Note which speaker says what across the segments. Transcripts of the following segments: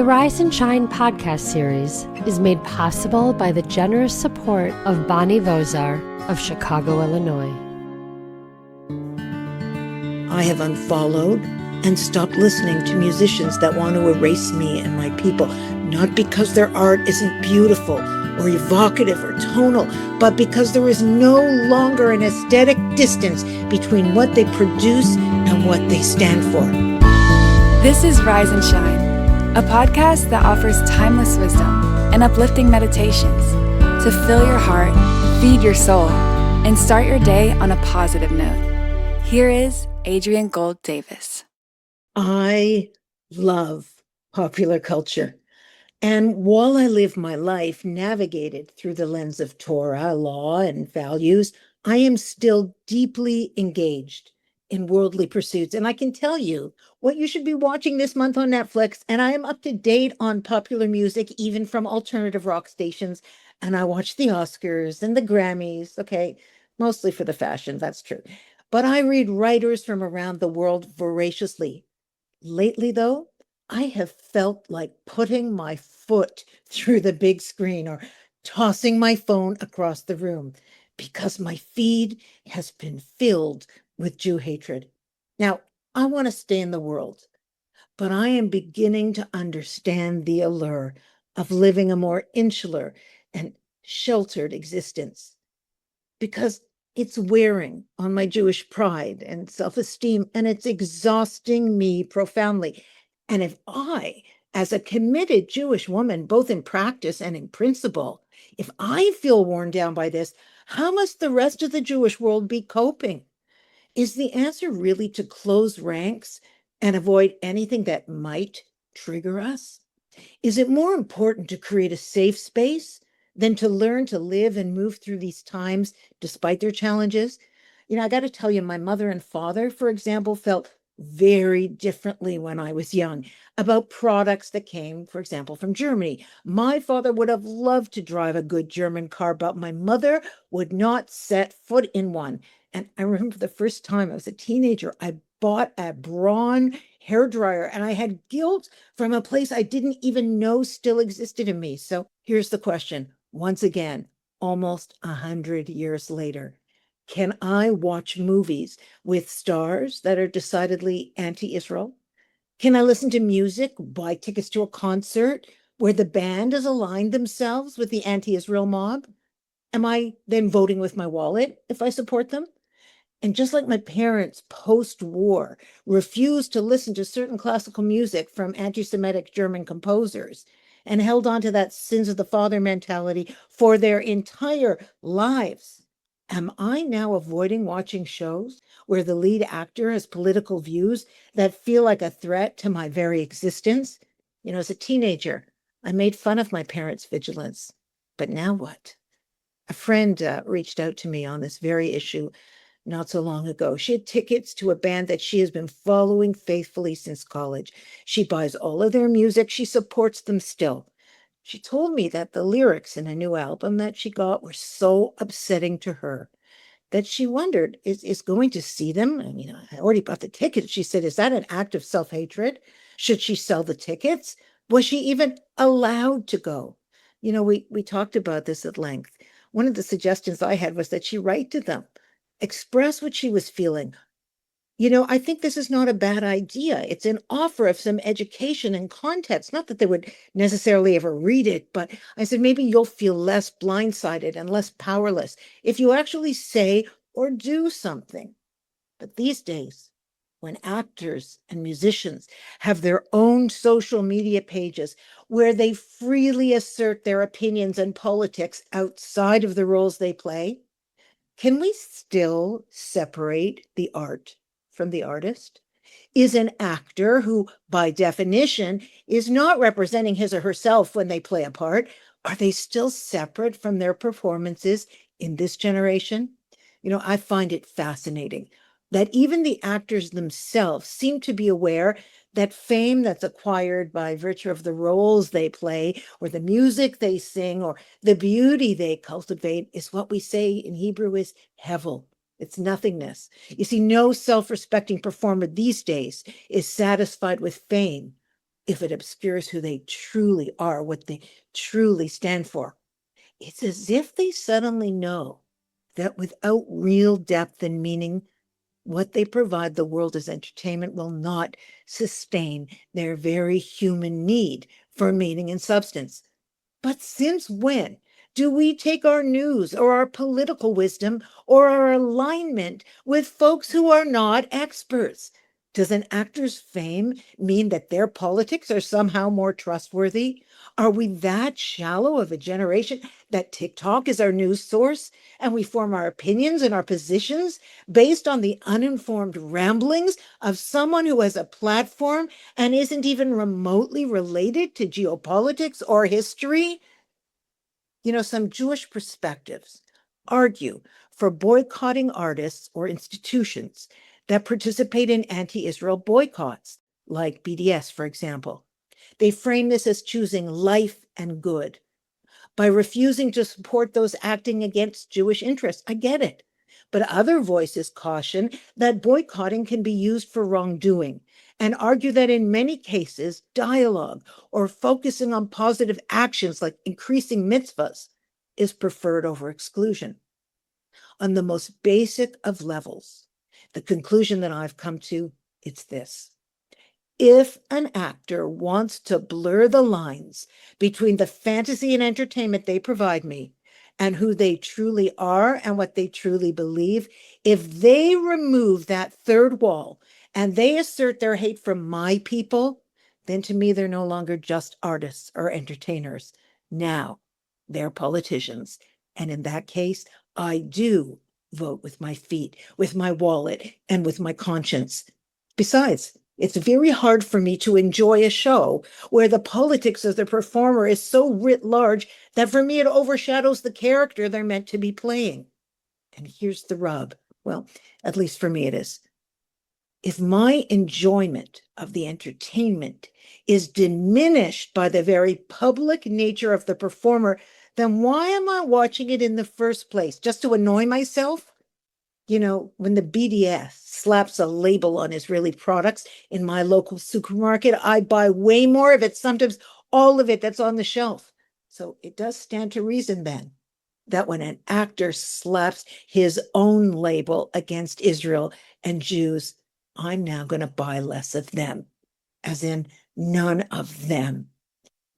Speaker 1: The Rise and Shine podcast series is made possible by the generous support of Bonnie Vozar of Chicago, Illinois.
Speaker 2: I have unfollowed and stopped listening to musicians that want to erase me and my people, not because their art isn't beautiful or evocative or tonal, but because there is no longer an aesthetic distance between what they produce and what they stand for.
Speaker 3: This is Rise and Shine, a podcast that offers timeless wisdom and uplifting meditations to fill your heart, feed your soul, and start your day on a positive note. Here is Adrienne Gold Davis.
Speaker 2: I love popular culture. And while I live my life navigated through the lens of Torah, law, and values, I am still deeply engaged in worldly pursuits. And I can tell you what you should be watching this month on Netflix. And I am up to date on popular music, even from alternative rock stations. And I watch the Oscars and the Grammys. Okay, mostly for the fashion, that's true. But I read writers from around the world voraciously. Lately, though, I have felt like putting my foot through the big screen or tossing my phone across the room because my feed has been filled with Jew hatred. Now, I want to stay in the world, but I am beginning to understand the allure of living a more insular and sheltered existence because it's wearing on my Jewish pride and self-esteem, and it's exhausting me profoundly. And if I, as a committed Jewish woman, both in practice and in principle, if I feel worn down by this, how must the rest of the Jewish world be coping? Is the answer really to close ranks and avoid anything that might trigger us? Is it more important to create a safe space than to learn to live and move through these times despite their challenges? I got to tell you, my mother and father, for example, felt very differently when I was young about products that came, for example, from Germany. My father would have loved to drive a good German car, but my mother would not set foot in one. And I remember the first time I was a teenager, I bought a Braun hairdryer and I had guilt from a place I didn't even know still existed in me. So here's the question. Once again, almost 100 years later, can I watch movies with stars that are decidedly anti-Israel? Can I listen to music, buy tickets to a concert where the band has aligned themselves with the anti-Israel mob? Am I then voting with my wallet if I support them? And just like my parents post-war refused to listen to certain classical music from anti-Semitic German composers and held on to that sins of the father mentality for their entire lives, am I now avoiding watching shows where the lead actor has political views that feel like a threat to my very existence? As a teenager, I made fun of my parents' vigilance. But now what? A friend reached out to me on this very issue not so long ago. She had tickets to a band that she has been following faithfully since college. She buys all of their music. She supports them still. She told me that the lyrics in a new album that she got were so upsetting to her that she wondered, is going to see them? I mean, I already bought the tickets. She said, is that an act of self-hatred? Should she sell the tickets? Was she even allowed to go? We talked about this at length. One of the suggestions I had was that she write to them, express what she was feeling. I think this is not a bad idea. It's an offer of some education and context. Not that they would necessarily ever read it, but I said, maybe you'll feel less blindsided and less powerless if you actually say or do something. But these days, when actors and musicians have their own social media pages where they freely assert their opinions and politics outside of the roles they play, can we still separate the art from the artist? Is an actor who, by definition, is not representing his or herself when they play a part, are they still separate from their performances in this generation? I find it fascinating that even the actors themselves seem to be aware that fame that's acquired by virtue of the roles they play or the music they sing or the beauty they cultivate is what we say in Hebrew is hevel. It's nothingness. You see, no self-respecting performer these days is satisfied with fame if it obscures who they truly are, what they truly stand for. It's as if they suddenly know that without real depth and meaning, what they provide the world as entertainment will not sustain their very human need for meaning and substance. But since when do we take our news or our political wisdom or our alignment with folks who are not experts? Does an actor's fame mean that their politics are somehow more trustworthy? Are we that shallow of a generation that TikTok is our news source and we form our opinions and our positions based on the uninformed ramblings of someone who has a platform and isn't even remotely related to geopolitics or history? Some Jewish perspectives argue for boycotting artists or institutions that participate in anti-Israel boycotts, like BDS, for example. They frame this as choosing life and good by refusing to support those acting against Jewish interests. I get it. But other voices caution that boycotting can be used for wrongdoing and argue that in many cases, dialogue or focusing on positive actions like increasing mitzvahs is preferred over exclusion. On the most basic of levels, the conclusion that I've come to, it's this. If an actor wants to blur the lines between the fantasy and entertainment they provide me and who they truly are and what they truly believe, if they remove that third wall and they assert their hate for my people, then to me, they're no longer just artists or entertainers. Now, they're politicians. And in that case, I do vote with my feet, with my wallet, and with my conscience. Besides, it's very hard for me to enjoy a show where the politics of the performer is so writ large that for me it overshadows the character they're meant to be playing. And here's the rub. Well, at least for me it is. If my enjoyment of the entertainment is diminished by the very public nature of the performer, then why am I watching it in the first place? Just to annoy myself? When the BDS slaps a label on Israeli products in my local supermarket, I buy way more of it, sometimes all of it that's on the shelf. So it does stand to reason then that when an actor slaps his own label against Israel and Jews, I'm now going to buy less of them, as in none of them.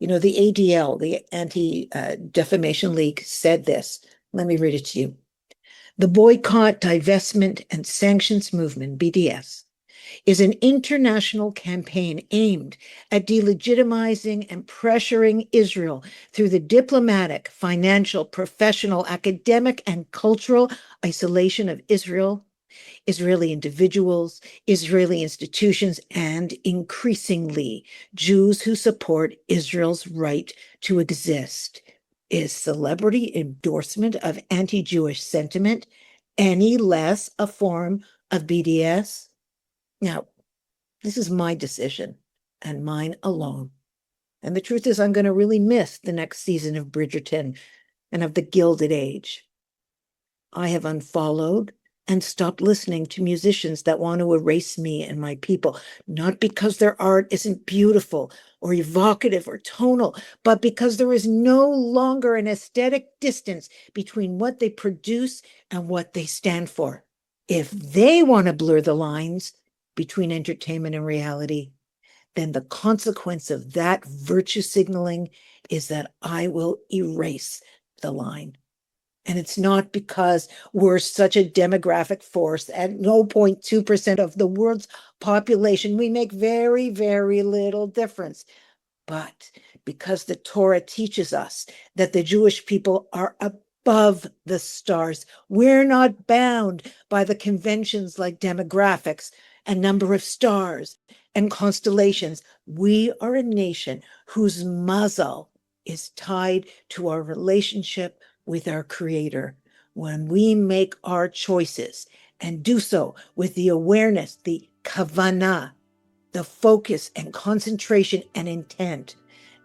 Speaker 2: The ADL, the Anti-Defamation League, said this. Let me read it to you. The Boycott, Divestment, and Sanctions Movement, BDS, is an international campaign aimed at delegitimizing and pressuring Israel through the diplomatic, financial, professional, academic, and cultural isolation of Israel, Israeli individuals, Israeli institutions, and increasingly Jews who support Israel's right to exist. Is celebrity endorsement of anti-Jewish sentiment any less a form of BDS? Now, this is my decision and mine alone. And the truth is, I'm going to really miss the next season of Bridgerton and of The Gilded Age. I have unfollowed and stopped listening to musicians that want to erase me and my people, not because their art isn't beautiful or evocative or tonal, but because there is no longer an aesthetic distance between what they produce and what they stand for. If they want to blur the lines between entertainment and reality, then the consequence of that virtue signaling is that I will erase the line. And it's not because we're such a demographic force. At 0.2% of the world's population, we make very, very little difference. But because the Torah teaches us that the Jewish people are above the stars, we're not bound by the conventions like demographics and number of stars and constellations. We are a nation whose mazal is tied to our relationship with our Creator. When we make our choices and do so with the awareness, the kavanah, the focus and concentration and intent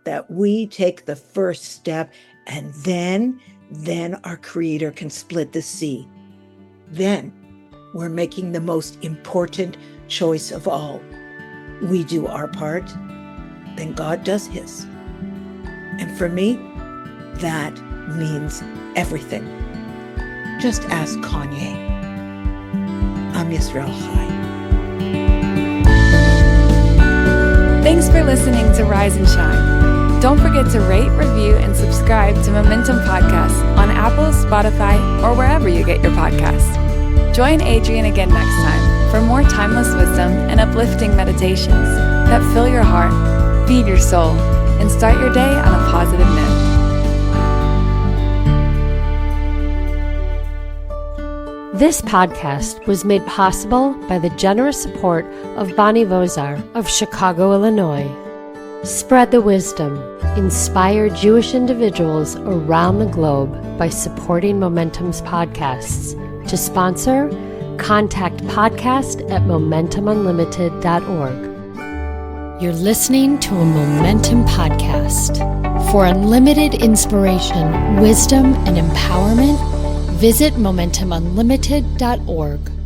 Speaker 2: that we take the first step, and then our Creator can split the sea. Then we're making the most important choice of all. We do our part, then God does his. And for me, that means everything. Just ask Kanye. I'm Yisrael Chai.
Speaker 3: Thanks for listening to Rise and Shine. Don't forget to rate, review, and subscribe to Momentum Podcasts on Apple, Spotify, or wherever you get your podcasts. Join Adrienne again next time for more timeless wisdom and uplifting meditations that fill your heart, feed your soul, and start your day on a positive note.
Speaker 1: This podcast was made possible by the generous support of Bonnie Vozar of Chicago, Illinois. Spread the wisdom. Inspire Jewish individuals around the globe by supporting Momentum's podcasts. To sponsor, contact podcast@momentumunlimited.org. You're listening to a Momentum podcast. For unlimited inspiration, wisdom, and empowerment, visit momentumunlimited.org.